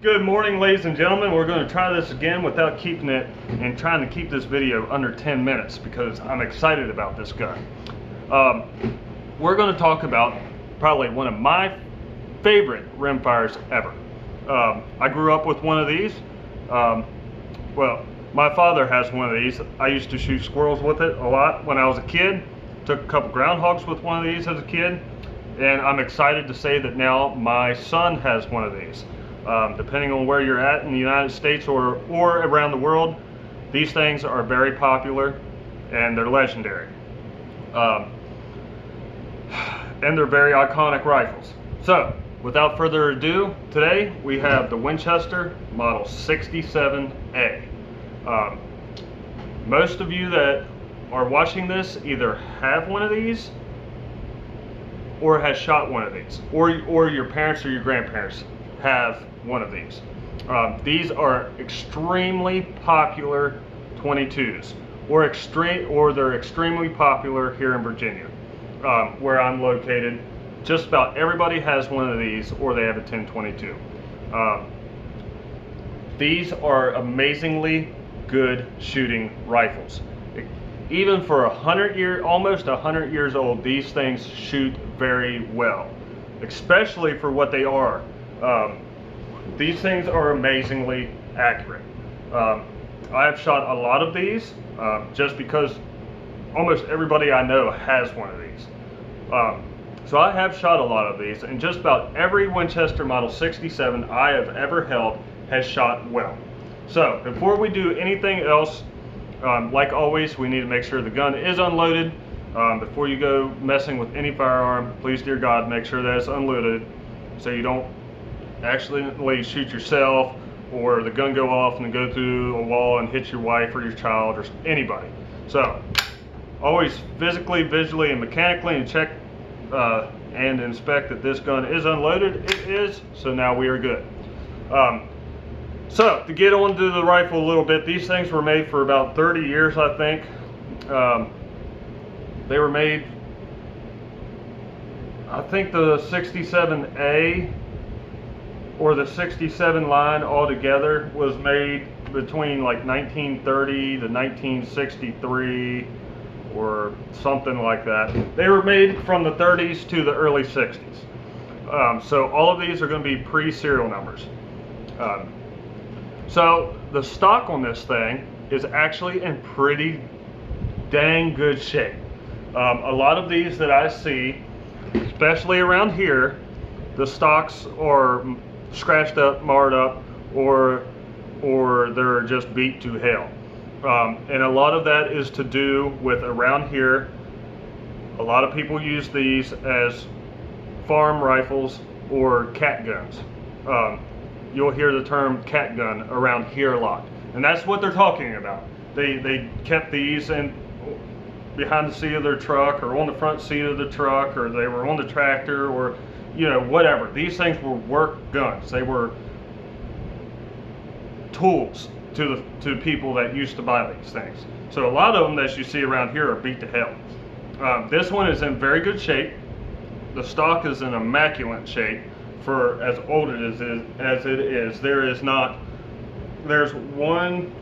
Good morning, ladies and gentlemen. We're going to try this again without keeping it and trying to keep this video under 10 minutes because I'm excited about this gun. We're going to talk about probably one of my favorite rimfires ever. I grew up with one of these. Well, my father has one of these. I used to shoot squirrels with it a lot when I was a kid. Took a couple groundhogs with one of these as a kid. And I'm excited to say that now my son has one of these. Depending on where you're at in the United States or around the world, these things are very popular and they're legendary. And they're very iconic rifles. So, without further ado, today we have the Winchester Model 67A. Most of you that are watching this either have one of these or has shot one of these, or your parents or your grandparents have one of these. These are extremely popular 22s, or they're extremely popular here in Virginia, where I'm located. Just about everybody has one of these, or they have a 1022. These are amazingly good shooting rifles. Even for almost 100 years old, these things shoot very well, especially for what they are. These things are amazingly accurate. I have shot a lot of these just because almost everybody I know has one of these. So I have shot a lot of these, and just about every Winchester Model 67 I have ever held has shot well. So before we do anything else, like always, we need to make sure the gun is unloaded. Before you go messing with any firearm, please, dear God, make sure that it's unloaded so you don't accidentally shoot yourself or the gun go off and go through a wall and hit your wife or your child or anybody. So always physically, visually, and mechanically and check and inspect that this gun is unloaded. It is, so now we are good. So to get onto the rifle a little bit, these things were made for about 30 years, I think. They were made, I think the 67A or the 67 line altogether was made between like 1930 to 1963 or something like that. They were made from the 30s to the early 60s. So all of these are going to be pre-serial numbers. So the stock on this thing is actually in pretty dang good shape. A lot of these that I see, especially around here, the stocks are scratched up, marred up, or they're just beat to hell. And a lot of that is to do with around here, a lot of people use these as farm rifles or cat guns. You'll hear the term cat gun around here a lot, and that's what they're talking about. They kept these behind the seat of their truck or on the front seat of the truck, or they were on the tractor, or whatever. These things were work guns. They were tools to people that used to buy these things. So a lot of them that you see around here are beat to hell. This one is in very good shape. The stock is in immaculate shape for as old as it is. There's one,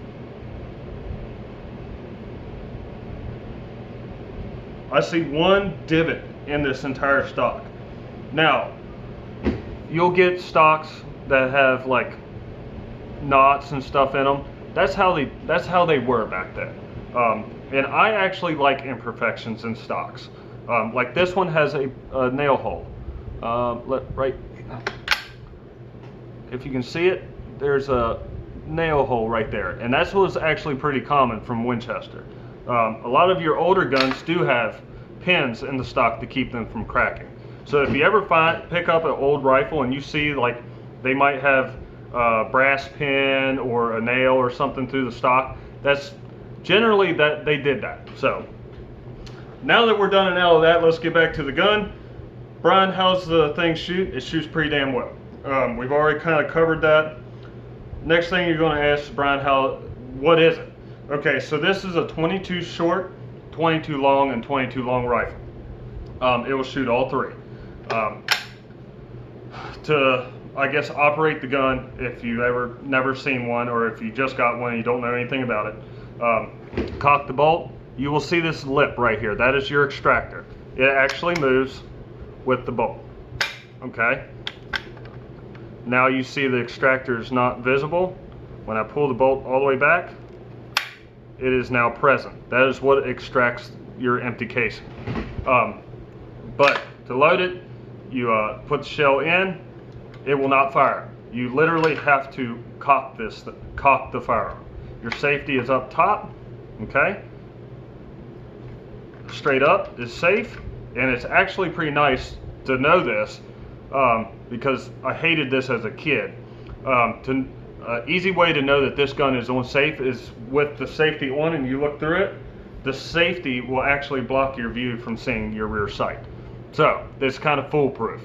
I see one divot in this entire stock. Now, you'll get stocks that have like knots and stuff in them. That's how they were back then. And I actually like imperfections in stocks. Like this one has a nail hole. Right, if you can see it, there's a nail hole right there, and that's what's actually pretty common from Winchester. A lot of your older guns do have pins in the stock to keep them from cracking. So if you ever pick up an old rifle and you see like they might have a brass pin or a nail or something through the stock, that's generally that they did that. So now that we're done and out of that, let's get back to the gun. Brian, how's the thing shoot? It shoots pretty damn well. We've already kind of covered that. Next thing you're going to ask, Brian, what is it? Okay, so this is a 22 short, 22 long, and 22 long rifle. It will shoot all three. To I guess, operate the gun if you've ever never seen one, or if you just got one and you don't know anything about it. Cock the bolt. You will see this lip right here. That is your extractor. It actually moves with the bolt. Okay. Now you see the extractor is not visible. When I pull the bolt all the way back, it is now present. That is what extracts your empty casing. But to load it, you put the shell in. It will not fire. You literally have to cock the firearm. Your safety is up top. Okay. Straight up is safe, and it's actually pretty nice to know this because I hated this as a kid. Easy way to know that this gun is on safe is with the safety on and you look through it. The safety will actually block your view from seeing your rear sight. So it's kind of foolproof.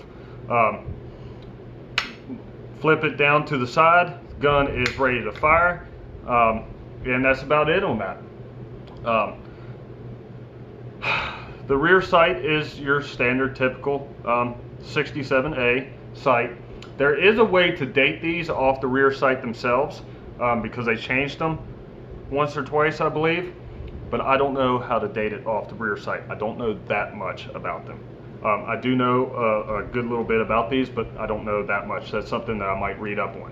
Flip it down to the side, the gun is ready to fire, and that's about it on that. The rear sight is your standard typical 67A sight. There is a way to date these off the rear sight themselves because they changed them once or twice, I believe, but I don't know how to date it off the rear sight. I don't know that much about them. I do know a good little bit about these, but I don't know that much. That's something that I might read up on.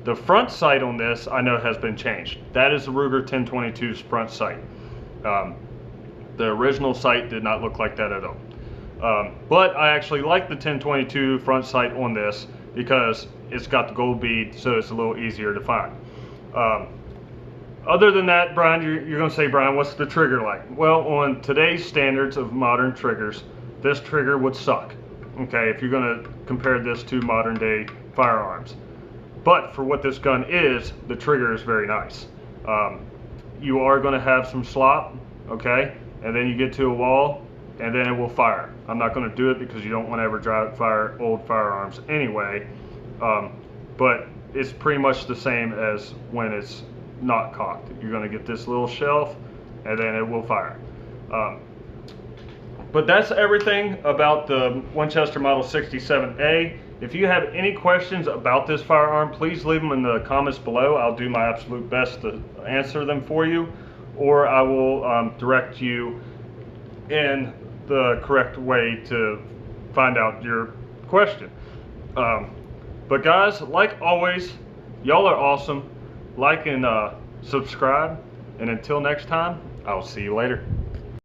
The front sight on this I know has been changed. That is the Ruger 1022's front sight. The original sight did not look like that at all. But I actually like the 1022 front sight on this because it's got the gold bead, so it's a little easier to find. Other than that, Brian, you're going to say, Brian, what's the trigger like? Well, on today's standards of modern triggers, this trigger would suck, okay, if you're going to compare this to modern day firearms. But for what this gun is, the trigger is very nice. You are going to have some slop, okay, and then you get to a wall, and then it will fire. I'm not going to do it because you don't want to ever fire old firearms anyway, but it's pretty much the same as when it's not cocked. You're going to get this little shelf, and then it will fire. But that's everything about the Winchester Model 67A. If you have any questions about this firearm, please leave them in the comments below. I'll do my absolute best to answer them for you, or I will direct you in the correct way to find out your question. But guys, like always, y'all are awesome. Like and subscribe, and until next time, I'll see you later.